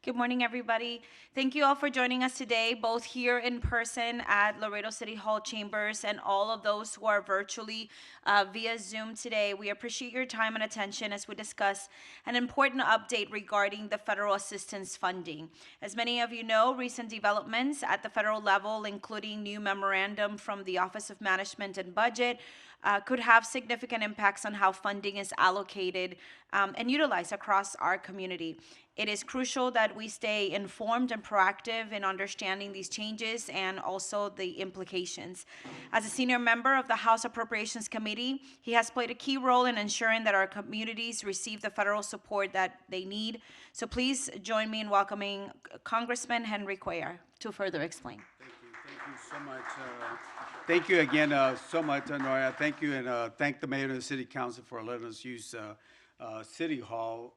Good morning, everybody. Thank you all for joining us today, both here in person at Laredo City Hall chambers and all of those who are virtually via Zoom today. We appreciate your time and attention as we discuss an important update regarding the federal assistance funding. As many of you know, recent developments at the federal level, including new memorandum from the Office of Management and Budget, could have significant impacts on how funding is allocated and utilized across our community. It is crucial that we stay informed and proactive in understanding these changes and also the implications. As a senior member of the House Appropriations Committee, he has played a key role in ensuring that our communities receive the federal support that they need. So please join me in welcoming Congressman Henry Cuellar to further explain. Thank you so much. Thank you again so much, Honoria. Thank you, and thank the mayor and the city council for letting us use City Hall.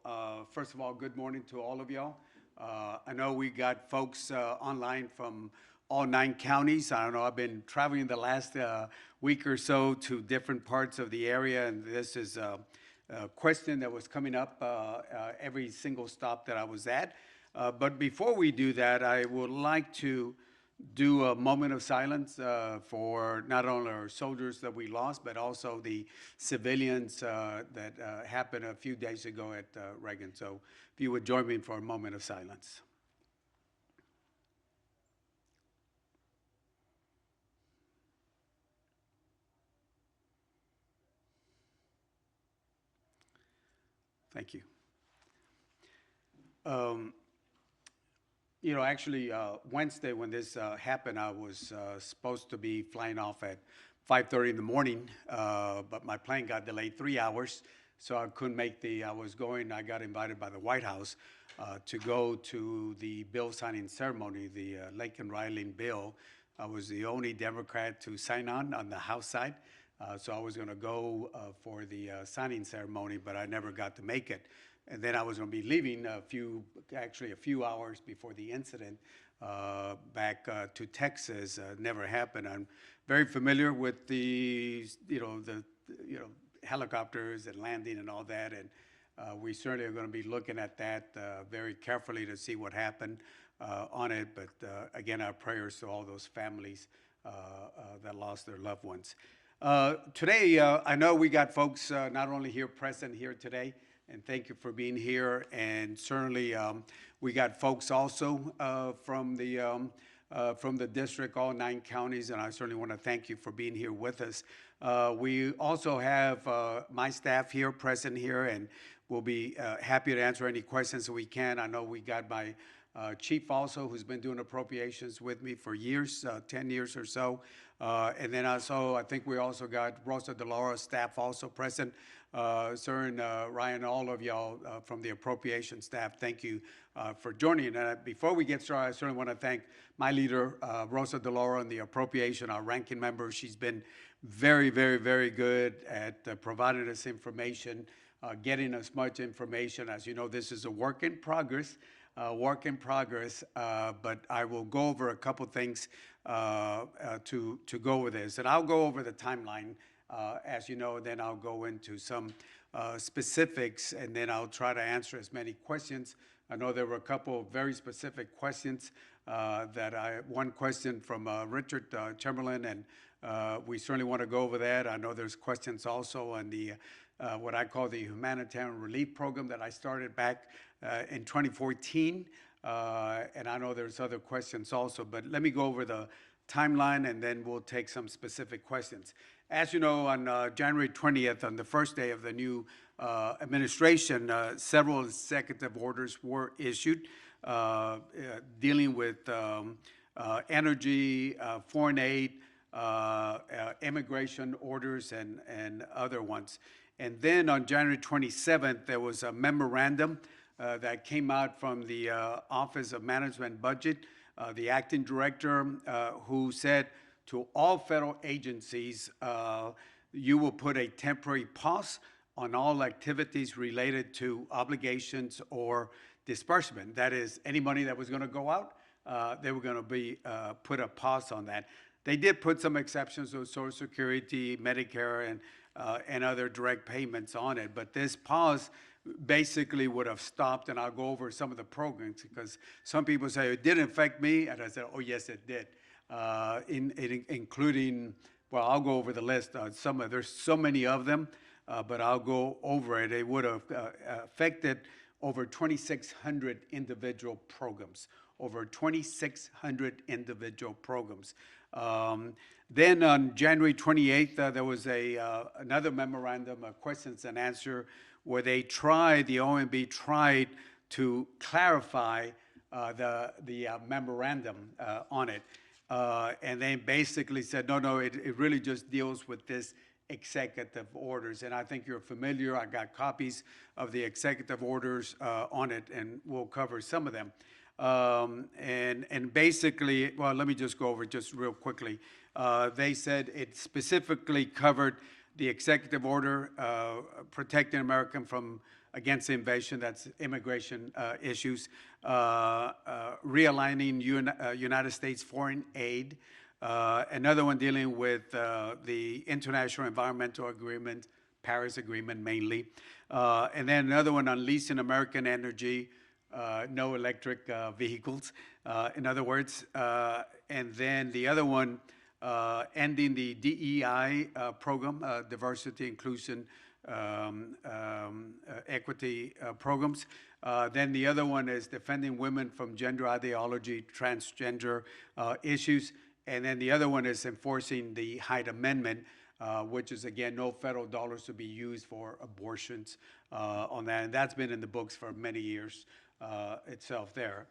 First of all, good morning to all of y'all. I know we got folks online from all 9 counties. I don't know, I've been traveling the last week or so to different parts of the area, and this is a question that was coming up every single stop that I was at. But before we do that, I would like to do a moment of silence for not only our soldiers that we lost, but also the civilians that happened a few days ago at Reagan. So if you would join me for a moment of silence. Thank you. Actually, Wednesday when this happened, I was supposed to be flying off at 5:30 in the morning, but my plane got delayed 3 hours, so I couldn't make I got invited by the White House to go to the bill signing ceremony, the Laken-Riley bill. I was the only Democrat to sign on the House side, so I was going to go for the signing ceremony, but I never got to make it. And then I was going to be leaving a few hours before the incident back to Texas. Never happened. I'm very familiar with the helicopters and landing and all that, and we certainly are going to be looking at that very carefully to see what happened on it. But again, our prayers to all those families that lost their loved ones. Today, I know we got folks not only here present here today, and thank you for being here. And certainly, we got folks also from the district, all 9 counties, and I certainly want to thank you for being here with us. We also have my staff here, present here, and we'll be happy to answer any questions that we can. I know we got my chief also, who's been doing appropriations with me for years, 10 years or so. And then also, I think we also got Rosa DeLaura's staff also present. Sir and Ryan, all of y'all from the appropriation staff, thank you for joining. And before we get started, I certainly want to thank my leader, Rosa DeLaura, and the appropriation, our ranking member. She's been very, very, very good at providing us information, getting us much information. As you know, this is a work in progress. But I will go over a couple things to go with this. And I'll go over the timeline, as you know, then I'll go into some specifics, and then I'll try to answer as many questions. I know there were a couple of very specific questions one question from Richard Chamberlain, and we certainly want to go over that. I know there's questions also on the what I call the humanitarian relief program that I started back in 2014. And I know there's other questions also, but let me go over the timeline and then we'll take some specific questions. As you know, on January 20th, on the first day of the new administration, several executive orders were issued dealing with energy, foreign aid, immigration orders, and other ones. And then on January 27th, there was a memorandum that came out from the Office of Management Budget, the acting director, who said to all federal agencies, you will put a temporary pause on all activities related to obligations or disbursement. That is, any money that was going to go out, they were going to be put a pause on that. They did put some exceptions to Social Security, Medicare, and other direct payments on it. But this pause basically would have stopped, and I'll go over some of the programs because some people say it didn't affect me, and I said, oh yes, it did, including, well, I'll go over the list. There's so many of them, but I'll go over it. It would have affected over 2,600 individual programs, over 2,600 individual programs. Then on January 28th, there was another memorandum, a questions and answer, where the OMB tried to clarify the memorandum on it. And they basically said, no, it really just deals with this executive orders. And I think you're familiar. I got copies of the executive orders on it, and we'll cover some of them. And basically, well, let me just go over it just real quickly. They said it specifically covered the executive order protecting Americans from against invasion, that's immigration issues, realigning United States foreign aid, another one dealing with the International Environmental Agreement, Paris Agreement mainly, and then another one on leasing American energy, no electric vehicles, in other words, and then the other one ending the DEI program, diversity, inclusion, equity programs. Then the other one is defending women from gender ideology, transgender issues. And then the other one is enforcing the Hyde Amendment, which is, again, no federal dollars to be used for abortions on that. And that's been in the books for many years itself there.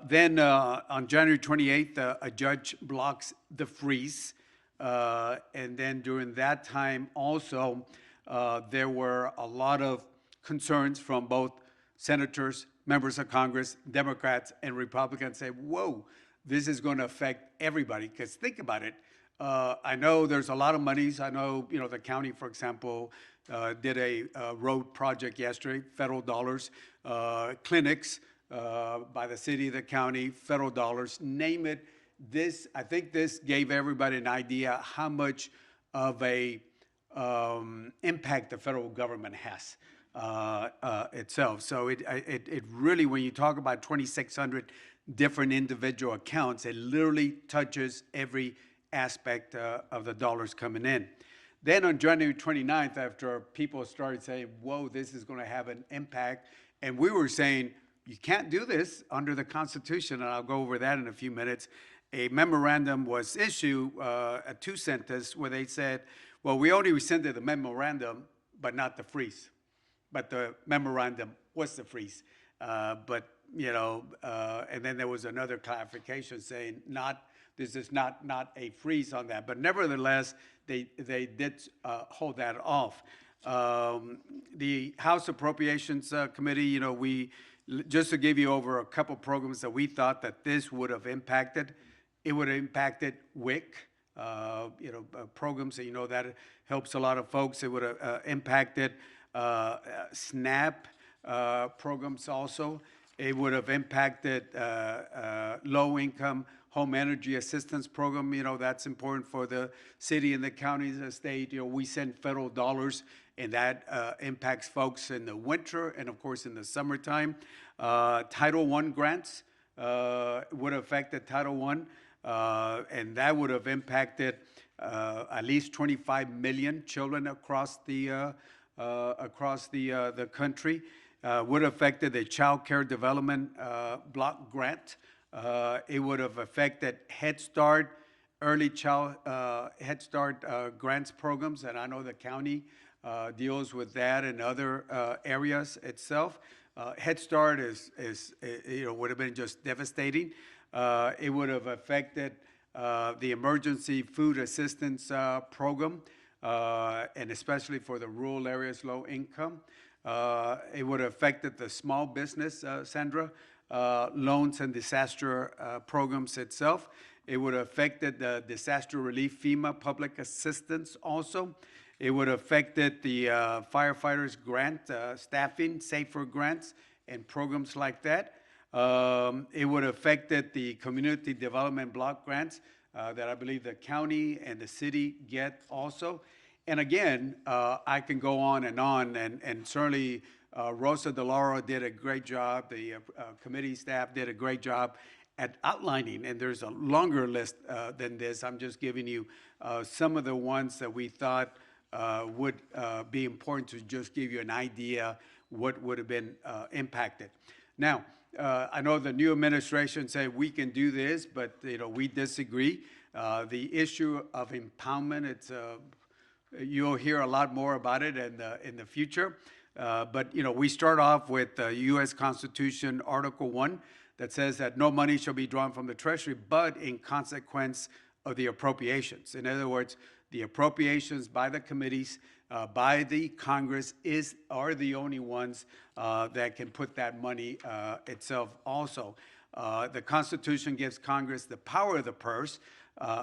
Then on January 28th, a judge blocks the freeze. And then during that time also, there were a lot of concerns from both senators, members of Congress, Democrats, and Republicans say, whoa, this is going to affect everybody. Because think about it. I know there's a lot of monies. I know, the county, for example, did a road project yesterday, federal dollars, clinics by the city, the county, federal dollars, name it. I think this gave everybody an idea how much of a impact the federal government has itself. So it really, when you talk about 2,600 different individual accounts, it literally touches every aspect of the dollars coming in. Then on January 29th, after people started saying, whoa, this is going to have an impact, and we were saying, you can't do this under the Constitution, and I'll go over that in a few minutes. A memorandum was issued, a two-sentence, where they said, well, we only rescinded the memorandum, but not the freeze. But the memorandum was the freeze. And then there was another clarification saying this is not a freeze on that. But nevertheless, they did hold that off. The House Appropriations Committee, just to give you over a couple programs that we thought that this would have impacted, it would have impacted WIC, programs that, that helps a lot of folks. It would have impacted SNAP programs also. It would have impacted low-income home energy assistance program. That's important for the city and the counties and the state. We send federal dollars, and that impacts folks in the winter and, of course, in the summertime. Title I grants would have affected Title I, and that would have impacted at least 25 million children across the country. Would have affected the Child Care Development Block Grant. It would have affected Head Start, early child Head Start grants programs, and I know the county deals with that and other areas itself. Head Start would have been just devastating. It would have affected the Emergency Food Assistance Program, and especially for the rural areas, low income. It would have affected the small business, Sandra, loans and disaster programs itself. It would have affected the disaster relief FEMA public assistance also. It would have affected the firefighters grant staffing, safer grants, and programs like that. It would have affected the community development block grants that I believe the county and the city get also. And again, I can go on, and certainly Rosa DeLauro did a great job. The committee staff did a great job at outlining, and there's a longer list than this. I'm just giving you some of the ones that we thought would be important to just give you an idea what would have been impacted. Now, I know the new administration said we can do this, but we disagree. The issue of impoundment, you'll hear a lot more about it in the future. But we start off with the U.S. Constitution, Article 1, that says that no money shall be drawn from the Treasury, but in consequence of the appropriations. In other words, the appropriations by the committees, by the Congress, are the only ones that can put that money itself also. The Constitution gives Congress the power of the purse,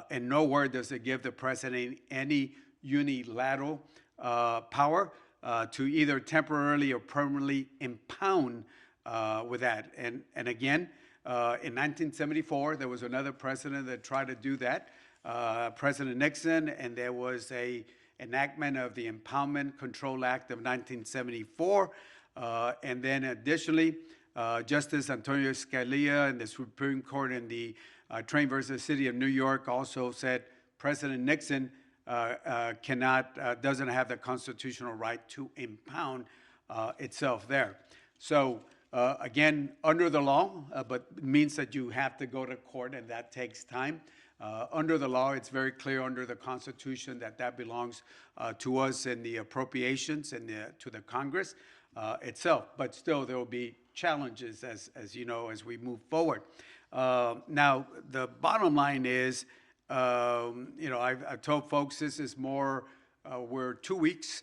and nowhere does it give the president any unilateral power to either temporarily or permanently impound with that. And again, in 1974, there was another president that tried to do that, President Nixon, and there was a enactment of the Impoundment Control Act of 1974. And then additionally, Justice Antonio Scalia in the Supreme Court in the Train versus City of New York also said President Nixon doesn't have the constitutional right to impound itself there. So again, under the law, but means that you have to go to court, and that takes time. Under the law, it's very clear under the Constitution that belongs to us in the appropriations and to the Congress itself. But still, there will be challenges, as you know, as we move forward. Now, the bottom line is, I've told folks this is more, we're 2 weeks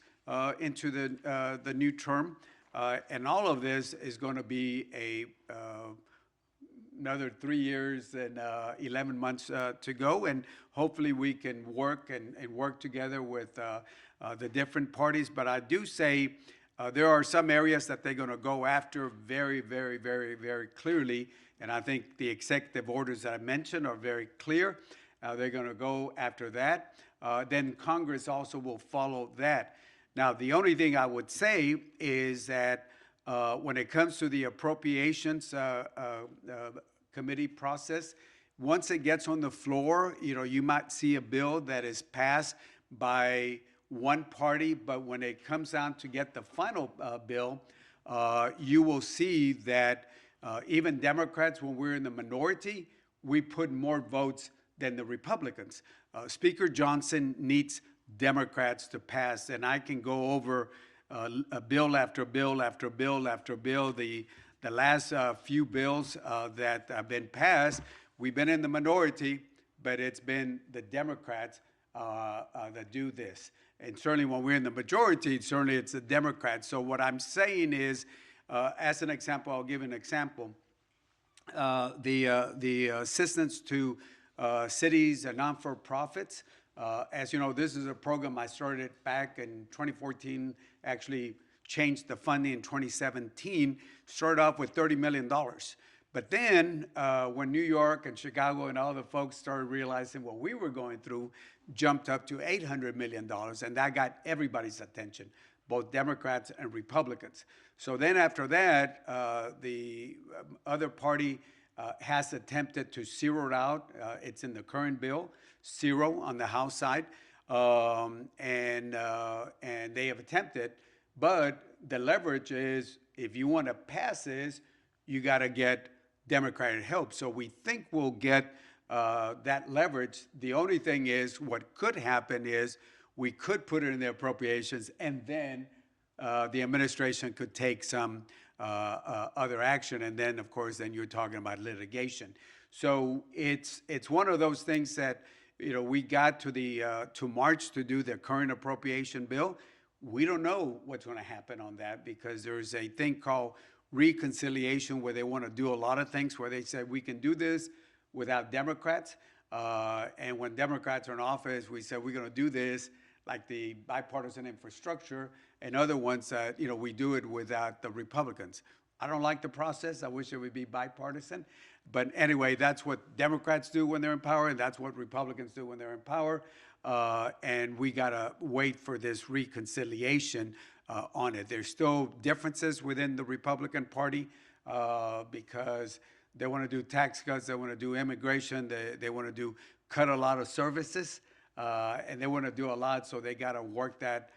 into the new term, and all of this is going to be another 3 years and 11 months to go, and hopefully we can work and work together with the different parties. But I do say there are some areas that they're going to go after very, very, very, very clearly, and I think the executive orders that I mentioned are very clear. They're going to go after that. Then Congress also will follow that. Now, the only thing I would say is that when it comes to the appropriations committee process, once it gets on the floor, you might see a bill that is passed by one party, but when it comes down to get the final bill, you will see that even Democrats, when we're in the minority, we put more votes than the Republicans. Speaker Johnson needs Democrats to pass, and I can go over a bill after bill after bill after bill. The last few bills that have been passed, we've been in the minority, but it's been the Democrats that do this. And certainly when we're in the majority, certainly it's the Democrats. So what I'm saying is, as an example, I'll give an example. The assistance to cities and non-for-profits. As you know, this is a program I started back in 2014, actually changed the funding in 2017, started off with $30 million. But then when New York and Chicago and all the folks started realizing what we were going through, jumped up to $800 million, and that got everybody's attention, both Democrats and Republicans. So then after that, the other party has attempted to zero it out. It's in the current bill, zero on the House side, and they have attempted. But the leverage is, if you want to pass this, you got to get Democratic help. So we think we'll get that leverage. The only thing is, what could happen is we could put it in the appropriations, and then the administration could take some other action, and then, of course, then you're talking about litigation. So it's one of those things that we got to March to do the current appropriation bill. We don't know what's going to happen on that, because there's a thing called reconciliation where they want to do a lot of things, where they said we can do this without Democrats, and when Democrats are in office, we said we're going to do this, like the bipartisan infrastructure and other ones that, we do it without the Republicans. I don't like the process. I wish it would be bipartisan. But anyway, that's what Democrats do when they're in power, and that's what Republicans do when they're in power. and we got to wait for this reconciliation on it. There's still differences within the Republican Party because they want to do tax cuts, they want to do immigration, they want to do cut a lot of services, and they want to do a lot, so they got to work that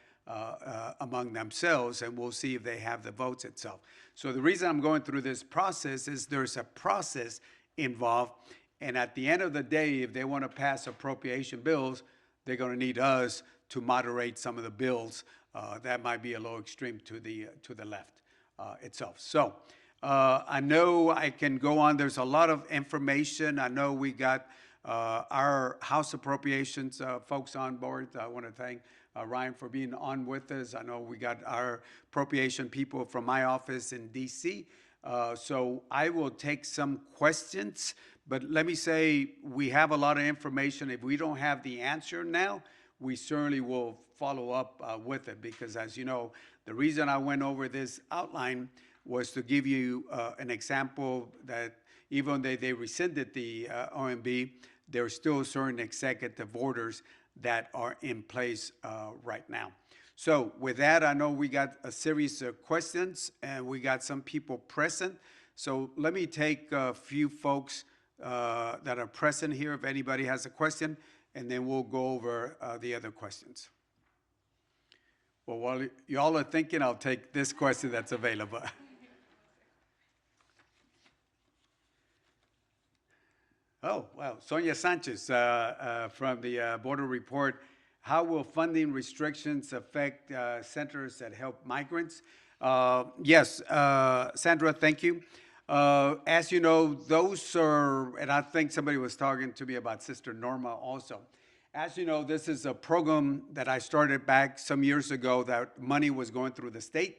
among themselves, and we'll see if they have the votes itself. So the reason I'm going through this process is there's a process involved, and at the end of the day, if they want to pass appropriation bills, they're going to need us to moderate some of the bills that might be a little extreme to the left itself. So I know I can go on. There's a lot of information. I know we got our House Appropriations folks on board. I want to thank Ryan for being on with us. I know we got our appropriation people from my office in D.C. So I will take some questions, but let me say we have a lot of information. If we don't have the answer now, we certainly will follow up with it, because as you know, the reason I went over this outline was to give you an example that even though they rescinded the OMB, there are still certain executive orders that are in place right now. So with that, I know we got a series of questions and we got some people present. So let me take a few folks that are present here if anybody has a question, and then we'll go over the other questions. Well, while y'all are thinking, I'll take this question that's available. Oh, wow. Sonia Sanchez from the Border Report. How will funding restrictions affect centers that help migrants? Yes, Sandra, thank you. As you know, those are, and I think somebody was talking to me about Sister Norma also. As you know, this is a program that I started back some years ago that money was going through the state.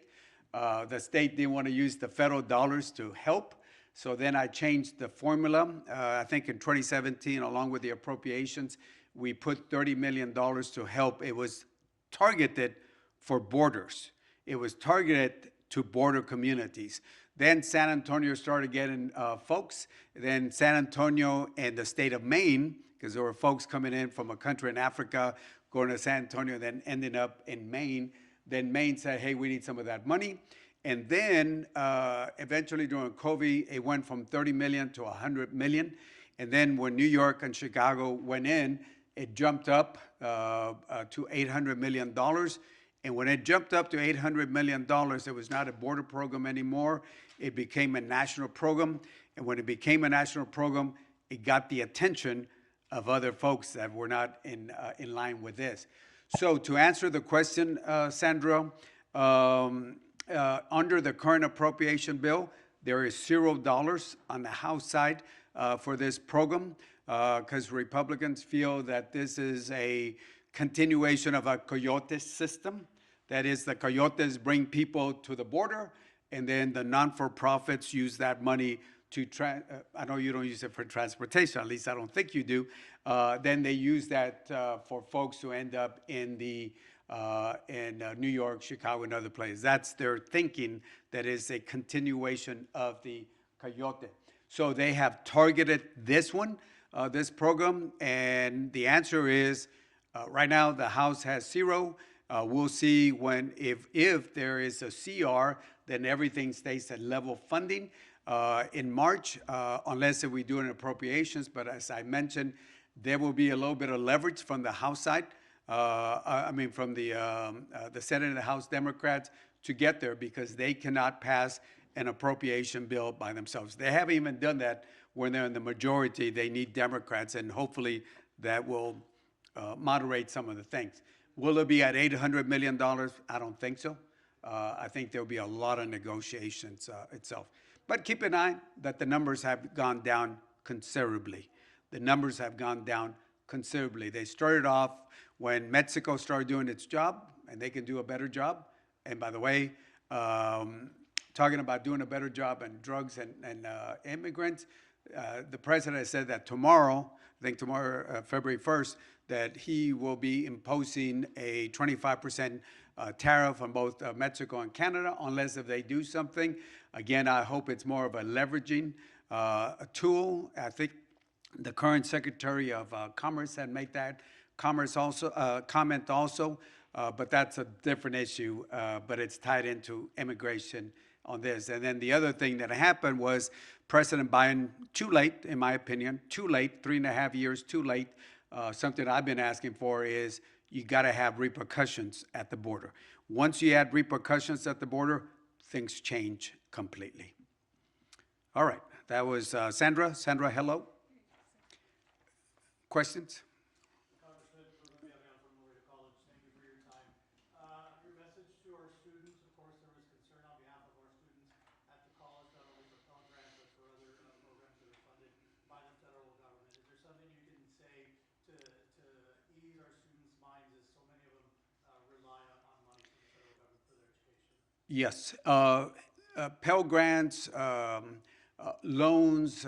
The state didn't want to use the federal dollars to help. So then I changed the formula. I think in 2017, along with the appropriations, we put $30 million to help. It was targeted for borders. It was targeted to border communities. Then San Antonio started getting folks. Then San Antonio and the state of Maine, because there were folks coming in from a country in Africa, going to San Antonio, then ending up in Maine. Then Maine said, hey, we need some of that money. And then eventually during COVID, it went from 30 million to 100 million. And then when New York and Chicago went in, it jumped up to $800 million. And when it jumped up to $800 million, it was not a border program anymore. It became a national program. And when it became a national program, it got the attention of other folks that were not in line with this. So to answer the question, Sandra, under the current appropriation bill, there is $0 on the House side for this program because Republicans feel that this is a continuation of a coyote system. That is, the coyotes bring people to the border, and then the non-for-profits use that money to, I know you don't use it for transportation, at least I don't think you do. Then they use that for folks who end up in New York, Chicago, and other places. That's their thinking, that is a continuation of the coyote. So they have targeted this one, this program, and the answer is right now the House has $0. We'll see if there is a CR, then everything stays at level funding in March, unless if we do an appropriations. But as I mentioned, there will be a little bit of leverage from the House side. From the Senate and the House Democrats to get there, because they cannot pass an appropriation bill by themselves. They haven't even done that when they're in the majority. They need Democrats, and hopefully that will moderate some of the things. Will it be at $800 million? I don't think so. I think there'll be a lot of negotiations itself. But keep in mind that the numbers have gone down considerably. The numbers have gone down considerably. They started off when Mexico started doing its job, and they can do a better job. And by the way, talking about doing a better job on drugs and immigrants, the president said that tomorrow, I think tomorrow, February 1st, that he will be imposing a 25% tariff on both Mexico and Canada, unless if they do something. Again, I hope it's more of a leveraging tool. I think the current Secretary of Commerce had made that commerce also, comment also, but that's a different issue, but it's tied into immigration on this. And then the other thing that happened was President Biden, too late, in my opinion, too late, 3.5 years too late. Something I've been asking for is you got to have repercussions at the border. Once you add repercussions at the border, things change completely. All right, that was Sandra. Sandra, hello. Questions? Congressman Ruben Villarreal from Laredo College, thank you for your time. Your message to our students, of course, there was concern on behalf of our students at the college, not only for Pell Grant, but for other programs that are funded by the federal government. Is there something you can say to ease our students' minds as so many of them rely on money from the federal government for their education? Yes. Pell Grants, loans,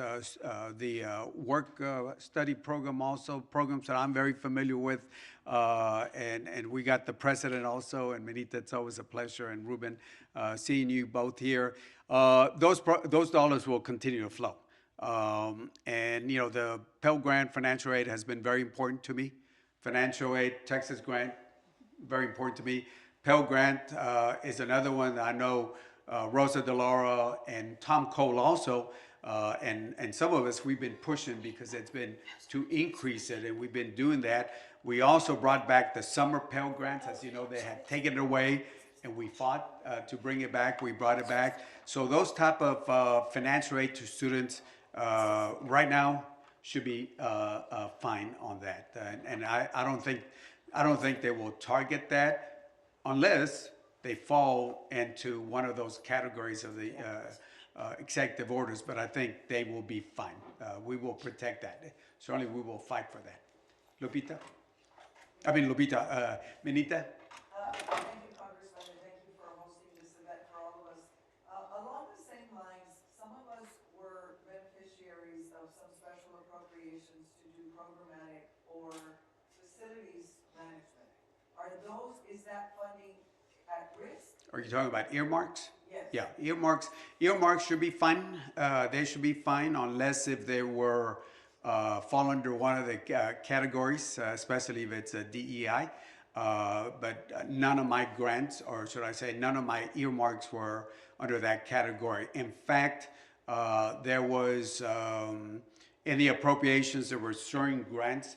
the work study program also, programs that I'm very familiar with. And we got the president also, and Benita, it's always a pleasure, and Ruben, seeing you both here. Those dollars will continue to flow. And, you know, the Pell Grant financial aid has been very important to me. Financial aid, Texas grant, very important to me. Pell Grant is another one that I know Rosa DeLaura and Tom Cole also, and some of us, we've been pushing because it's been to increase it, and we've been doing that. We also brought back the summer Pell Grants. As you know, they had taken it away, and we fought to bring it back. We brought it back. So those type of financial aid to students right now should be fine on that. And I don't think they will target that unless they fall into one of those categories of the executive orders. But I think they will be fine. We will protect that. Certainly, we will fight for that. Lupita? Benita? Thank you, Congressman, and thank you for hosting this event for all of us. Along the same lines, some of us were beneficiaries of some special appropriations to do programmatic or facilities management. Is that funding at risk? Are you talking about earmarks? Yes. Yeah, earmarks. Earmarks should be fine. They should be fine unless if they were fall under one of the categories, especially if it's a DEI. But none of my grants, or should I say, none of my earmarks were under that category. In fact, there was in the appropriations there were certain grants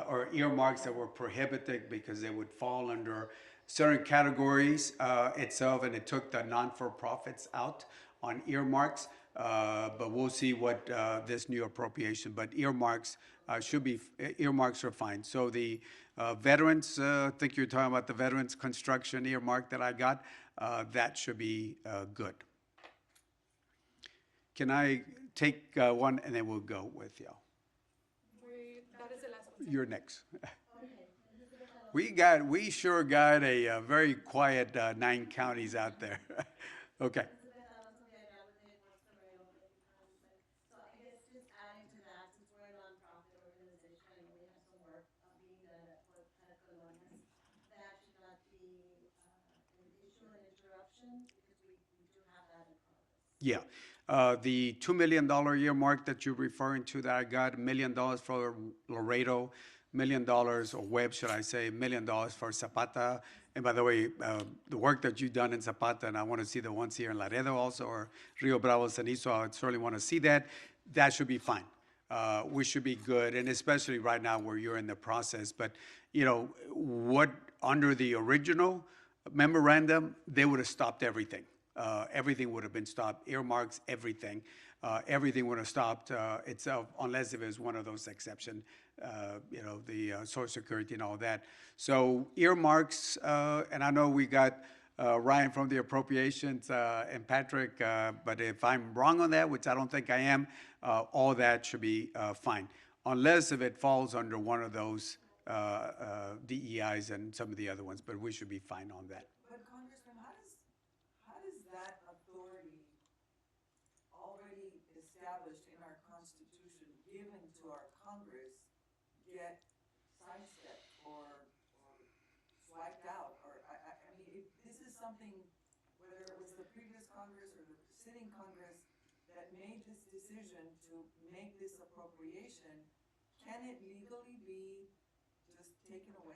or earmarks that were prohibited because they would fall under certain categories itself, and it took the non-for-profits out on earmarks. But we'll see what this new appropriation. But earmarks earmarks are fine. So the veterans, I think you're talking about the veterans construction earmark that I got. That should be good. Can I take one and then we'll go with y'all? That is the last one. You're next. Okay. We sure got a very quiet 9 counties out there. Okay. So I guess just adding to that, since we're a nonprofit organization and we have some work being done at Port Colonias, that should not be an issue, an interruption, because we do have that in progress. Yeah. The $2 million earmark that you're referring to that I got, $1 million for Laredo, $1 million, or Webb, should I say, $1 million for Zapata. And by the way, the work that you've done in Zapata, and I want to see the ones here in Laredo also, or Rio Bravo, Cenizo, I certainly want to see that. That should be fine. We should be good, and especially right now where you're in the process. But, you know, what under the original memorandum, they would have stopped everything. Everything would have been stopped, earmarks, everything. Everything would have stopped itself unless it was one of those exceptions, you know, the Social Security and all that. So earmarks, and I know we got Ryan from the appropriations and Patrick, but if I'm wrong on that, which I don't think I am, all that should be fine. Unless if it falls under one of those DEIs and some of the other ones, but we should be fine on that. But Congressman, how does that authority already established in our Constitution, given to our Congress, get sidestepped or swiped out? Or, I mean, this is something, whether it was the previous Congress or the sitting Congress that made this decision to make this appropriation, can it legally be just taken away?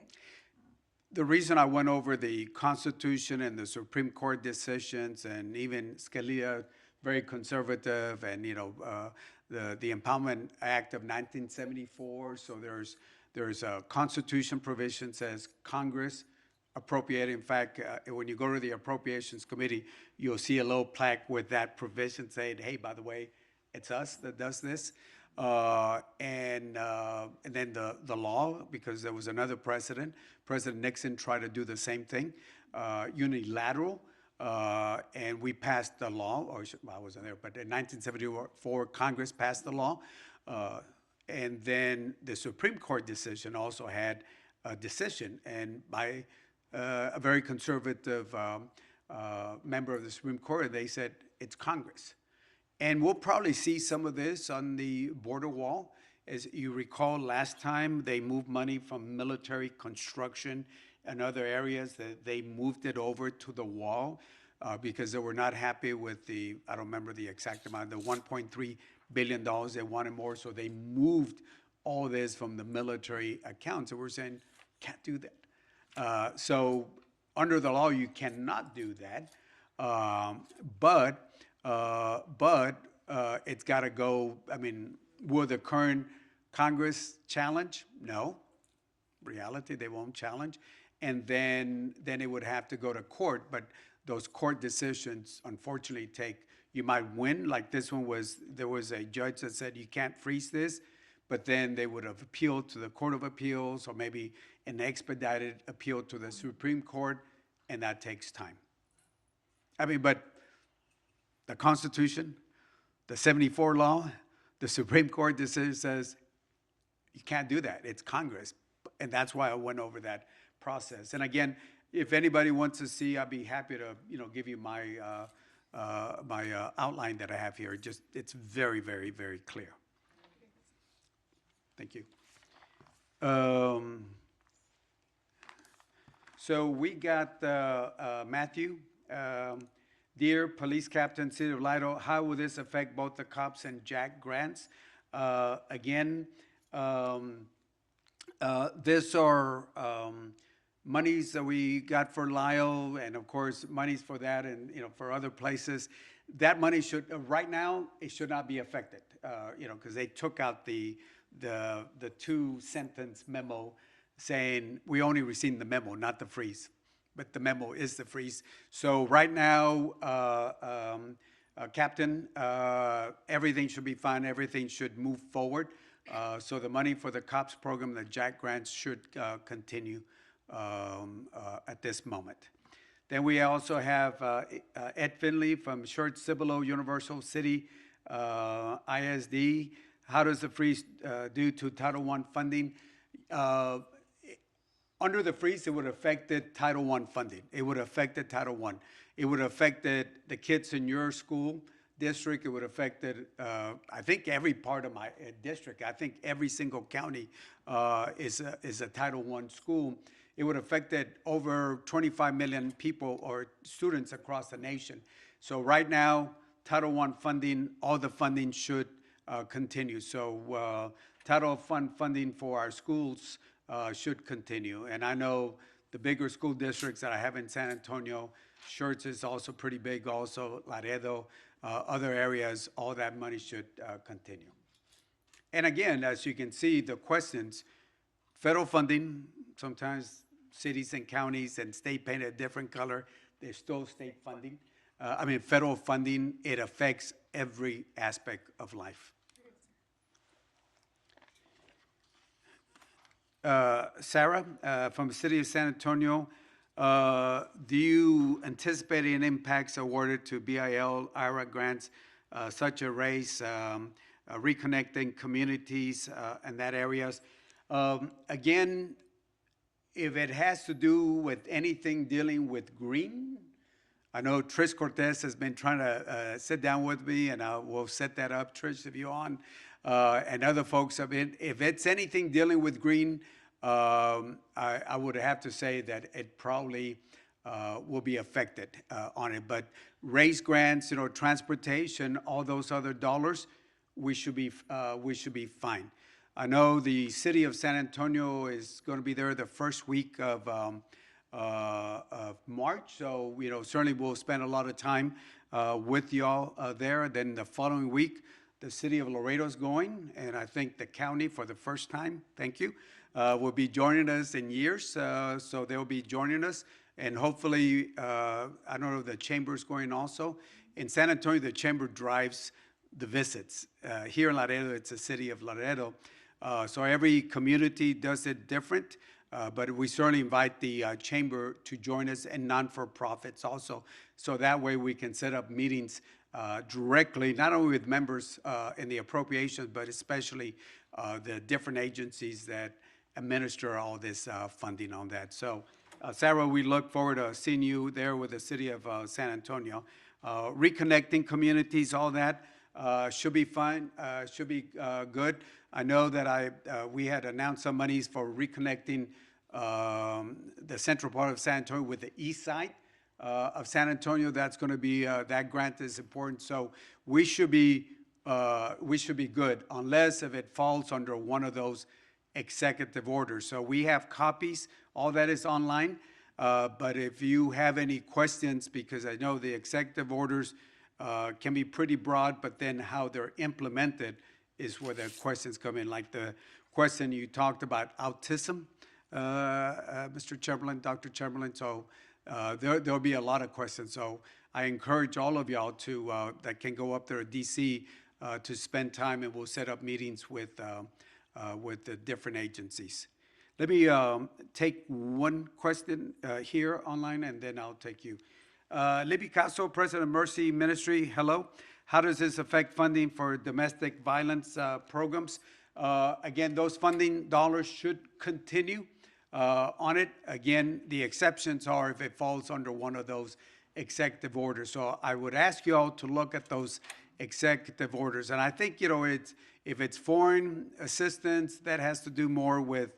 The reason I went over the Constitution and the Supreme Court decisions, and even Scalia, very conservative, and the Impoundment Act of 1974. So there's a Constitution provision says Congress appropriate. In fact, when you go to the Appropriations Committee, you'll see a little plaque with that provision saying, "Hey, by the way, it's us that does this." And then the law, because there was another president, President Nixon tried to do the same thing, unilateral, and we passed the law, well, I wasn't there, but in 1974, Congress passed the law. And then the Supreme Court decision also had a decision, and by a very conservative member of the Supreme Court, they said it's Congress. And we'll probably see some of this on the border wall. As you recall, last time they moved money from military construction and other areas, that they moved it over to the wall because they were not happy with I don't remember the exact amount, the $1.3 billion, they wanted more, so they moved all this from the military accounts. So we're saying, can't do that. So under the law, you cannot do that. But it's got to go. I mean, will the current Congress challenge? No. Reality, they won't challenge. And then it would have to go to court. But those court decisions, unfortunately, you might win. Like this one there was a judge that said you can't freeze this, but then they would have appealed to the Court of Appeals, or maybe an expedited appeal to the Supreme Court, and that takes time. I mean, but the Constitution, the 74 law, the Supreme Court decision says you can't do that. It's Congress. And that's why I went over that process. And again, if anybody wants to see, I'd be happy to give you my outline that I have here. It's very, very, very clear. Thank you. So we got Matthew. Dear Police Captain, City of Lido, how will this affect both the cops and Jack grants? Again, these are monies that we got for Lyle, and of course, monies for that, and for other places. That money should, right now, it should not be affected, because they took out the 2-sentence memo saying we only received the memo, not the freeze. But the memo is the freeze. So right now, Captain, everything should be fine. Everything should move forward. So the money for the COPS program, the Jack grants, should continue at this moment. Then we also have Ed Finley from Short Cibolo Universal City ISD. How does the freeze due to Title I funding? Under the freeze, it would have affected Title I funding. It would have affected Title I. It would have affected the kids in your school district. It would have affected, I think, every part of my district. I think every single county is a Title I school. It would have affected over 25 million people or students across the nation. So right now, Title I funding, all the funding should continue. So Title I funding for our schools should continue. And I know the bigger school districts that I have in San Antonio, Schertz is also pretty big also, Laredo, other areas, all that money should continue. And again, as you can see, the questions, federal funding, sometimes cities and counties and state paint a different color, there's still state funding. Federal funding, it affects every aspect of life. Sarah, from the city of San Antonio, do you anticipate any impacts awarded to BIL, IRA grants, such as race, reconnecting communities and that areas? Again, if it has to do with anything dealing with green, I know Trish Cortez has been trying to sit down with me, and we'll set that up, Trish, if you're on. And other folks have been. If it's anything dealing with green, I would have to say that it probably will be affected on it. But raise grants, transportation, all those other dollars, we should be fine. I know the city of San Antonio is going to be there the first week of March. So, certainly we'll spend a lot of time with y'all there. Then the following week, the city of Laredo is going, and I think the county for the first time, thank you, will be joining us in years. So they'll be joining us. And hopefully, I don't know if the chamber's going also. In San Antonio, the chamber drives the visits. Here in Laredo, it's the city of Laredo. So every community does it different. But we certainly invite the chamber to join us, and non-for-profits also. So that way we can set up meetings directly, not only with members in the appropriations, but especially the different agencies that administer all this funding on that. So, Sarah, we look forward to seeing you there with the city of San Antonio. Reconnecting communities, all that should be fun, should be good. I know that we had announced some monies for reconnecting the central part of San Antonio with the east side of San Antonio. That's going to be that grant is important. So we should be good, unless if it falls under one of those executive orders. So we have copies. All that is online. But if you have any questions, because I know the executive orders can be pretty broad, but then how they're implemented is where the questions come in. Like the question you talked about autism, Mr. Chamberlain, Dr. Chamberlain. So there'll be a lot of questions. So I encourage all of y'all to that can go up there at DC to spend time, and we'll set up meetings with the different agencies. Let me take one question here online, and then I'll take you. Libby Caso, President of Mercy Ministry, hello. How does this affect funding for domestic violence programs? Again, those funding dollars should continue on it. Again, the exceptions are if it falls under one of those executive orders. So I would ask you all to look at those executive orders. And I think, if it's foreign assistance, that has to do more with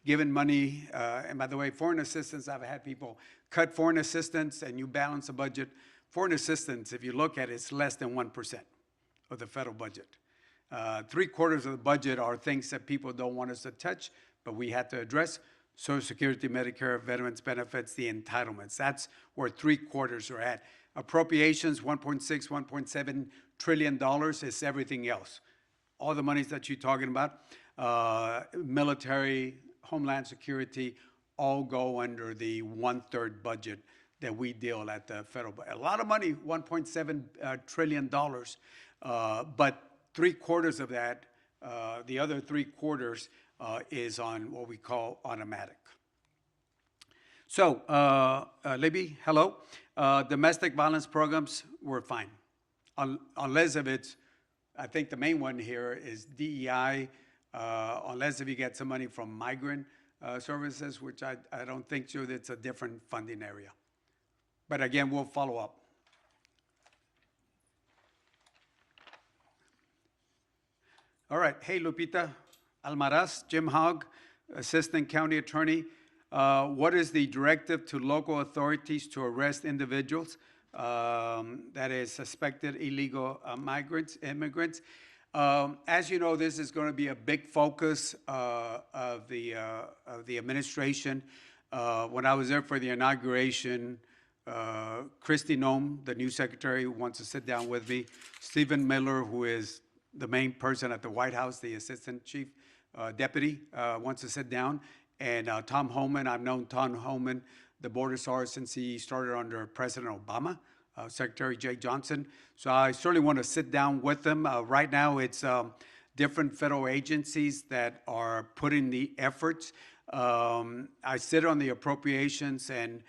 giving money. And by the way, foreign assistance, I've had people cut foreign assistance and you balance a budget. Foreign assistance, if you look at it, it's less than 1% of the federal budget. 3/4 of the budget are things that people don't want us to touch, but we had to address. Social Security, Medicare, veterans benefits, the entitlements. That's where 3/4 are at. Appropriations, $1.6, $1.7 trillion is everything else. All the monies that you're talking about, military, Homeland Security, all go under the 1/3 budget that we deal at the federal. A lot of money, $1.7 trillion, but 3/4 of that, the other 3/4 is on what we call automatic. So, Libby, hello. Domestic violence programs, we're fine. Unless if it's, I think the main one here is DEI, unless if you get some money from migrant services, which I don't think so, that's a different funding area. But again, we'll follow up. All right. Hey, Lupita Almaraz, Jim Hogg, Assistant County Attorney. What is the directive to local authorities to arrest individuals that is suspected illegal immigrants? As you know, this is going to be a big focus of the administration. When I was there for the inauguration, Kristi Noem, the new secretary, wants to sit down with me. Stephen Miller, who is the main person at the White House, the assistant chief deputy, wants to sit down. And Tom Homan, I've known Tom Homan, the border czar, since he started under President Obama, Secretary Jay Johnson. So I certainly want to sit down with them. Right now, it's different federal agencies that are putting the efforts. I sit on the appropriations, and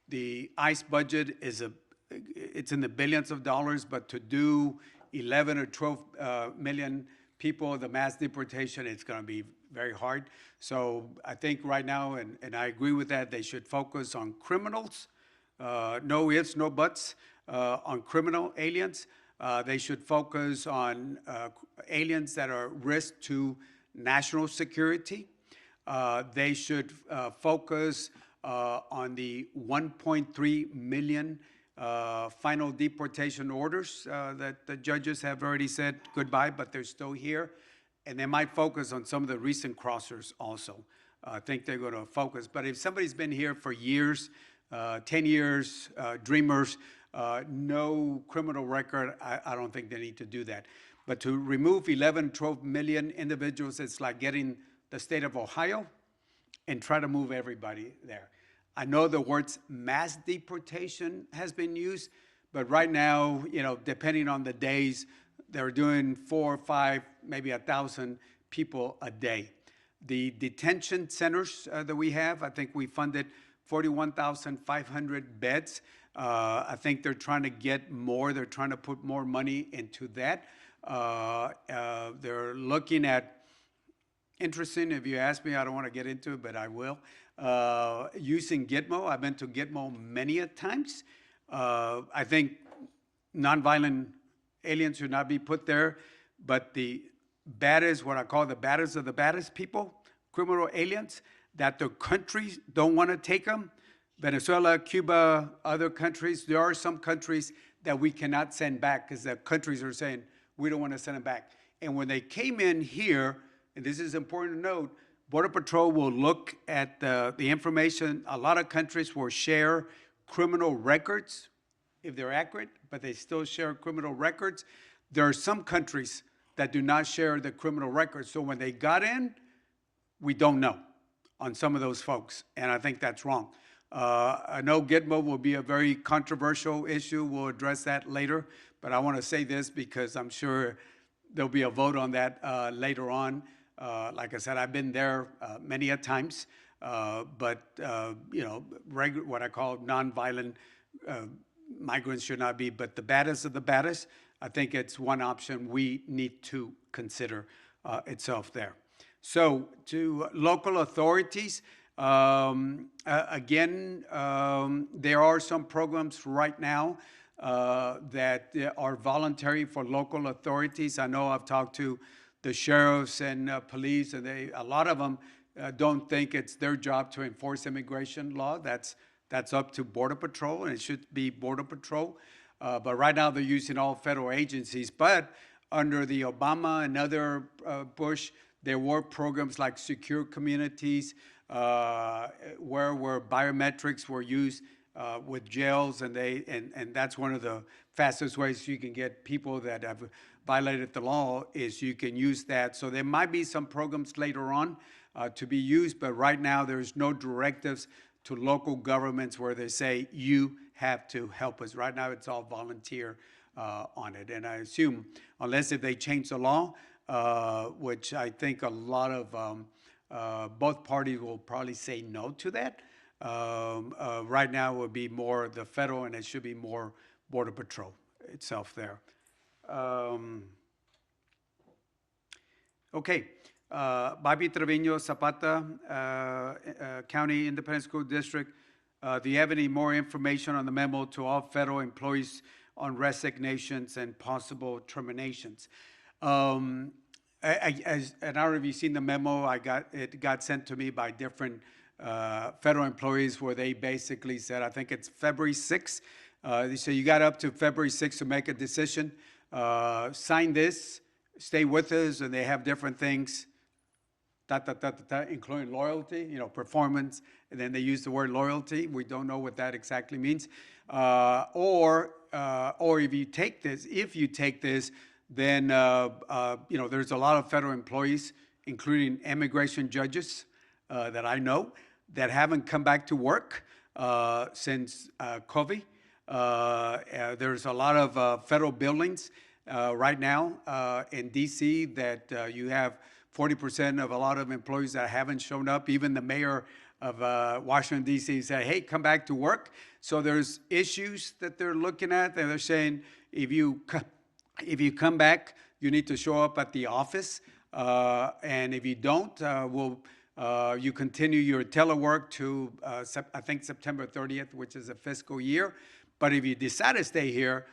the ICE budget it's in the billions of dollars, but to do 11 or 12 million people, the mass deportation, it's going to be very hard. So I think right now, and I agree with that, they should focus on criminals, no ifs, no buts, on criminal aliens. They should focus on aliens that are risk to national security. They should focus on the 1.3 million final deportation orders that the judges have already said goodbye, but they're still here. and they might focus on some of the recent crossers also. I think they're going to focus. But if somebody's been here for years, 10 years, dreamers, no criminal record, I don't think they need to do that. But to remove 11, 12 million individuals, it's like getting the state of Ohio and try to move everybody there. I know the words mass deportation has been used, but right now, depending on the days, they're doing 4 or 5, maybe 1,000 people a day. The detention centers that we have, I think we funded 41,500 beds. I think they're trying to get more. They're trying to put more money into that. They're looking at, interesting, if you ask me, I don't want to get into it, but I will. Using Gitmo, I've been to Gitmo many a times. I think nonviolent aliens should not be put there, but the baddest, what I call the baddest of the baddest people, criminal aliens, that the countries don't want to take them. Venezuela, Cuba, other countries, there are some countries that we cannot send back because the countries are saying, we don't want to send them back. And when they came in here, and this is important to note, Border Patrol will look at the information. A lot of countries will share criminal records if they're accurate, but they still share criminal records. There are some countries that do not share the criminal records. So when they got in, we don't know on some of those folks, and I think that's wrong. I know Gitmo will be a very controversial issue. We'll address that later, but I want to say this because I'm sure there'll be a vote on that later on. Like I said, I've been there many a times, but what I call nonviolent migrants should not be. But the baddest of the baddest, I think it's one option we need to consider itself there. So to local authorities, again, there are some programs right now that are voluntary for local authorities. I know I've talked to the sheriffs and police, and a lot of them don't think it's their job to enforce immigration law. That's up to Border Patrol, and it should be Border Patrol. But right now they're using all federal agencies. But under the Obama and other Bush, there were programs like Secure Communities, where biometrics were used with jails, and that's one of the fastest ways you can get people that have violated the law is you can use that. So there might be some programs later on to be used, but right now there's no directives to local governments where they say you have to help us. Right now it's all volunteer on it, and I assume unless if they change the law, which I think a lot of both parties will probably say no to that. Right now it would be more the federal, and it should be more Border Patrol itself there. Okay, Bobby Trevino Zapata, County Independent School District. Do you have any more information on the memo to all federal employees on resignations and possible terminations? And I don't know if you've seen the memo. It got sent to me by different federal employees where they basically said, I think it's February 6th. They say you got up to February 6th to make a decision. Sign this, stay with us, and they have different things, including loyalty, performance, and then they use the word loyalty. We don't know what that exactly means. Or if you take this, then there's a lot of federal employees, including immigration judges that I know, that haven't come back to work since COVID. There's a lot of federal buildings right now in D.C. that you have 40% of a lot of employees that haven't shown up. Even the mayor of Washington, D.C. said, hey, come back to work. So there's issues that they're looking at, and they're saying if you come back, you need to show up at the office. And if you don't, you continue your telework to, I think, September 30th, which is a fiscal year. But if you decide to stay here,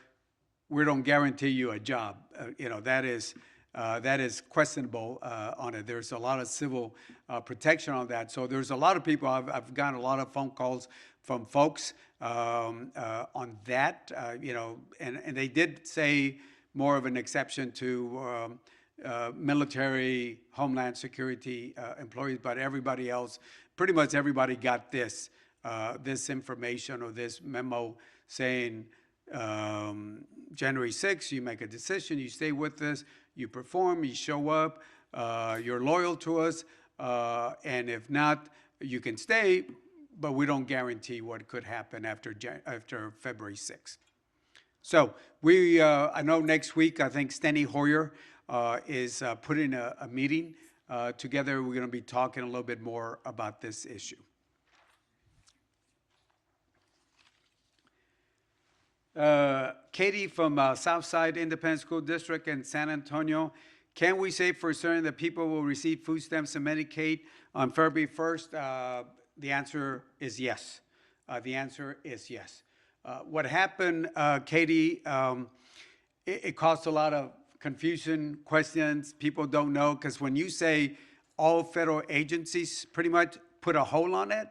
we don't guarantee you a job. That is questionable on it. There's a lot of civil protection on that. So there's a lot of people, I've gotten a lot of phone calls from folks on that, and they did say more of an exception to military, Homeland Security employees, but everybody else, pretty much everybody got this information or this memo saying, January 6th, you make a decision, you stay with us, you perform, you show up, you're loyal to us, and if not, you can stay, but we don't guarantee what could happen after February 6th. So I know next week, I think Steny Hoyer is putting a meeting together. We're going to be talking a little bit more about this issue. Katie from Southside Independent School District in San Antonio. Can we say for certain that people will receive food stamps and Medicaid on February 1st? The answer is yes. The answer is yes. What happened, Katie, it caused a lot of confusion, questions. People don't know, because when you say all federal agencies pretty much put a hold on it,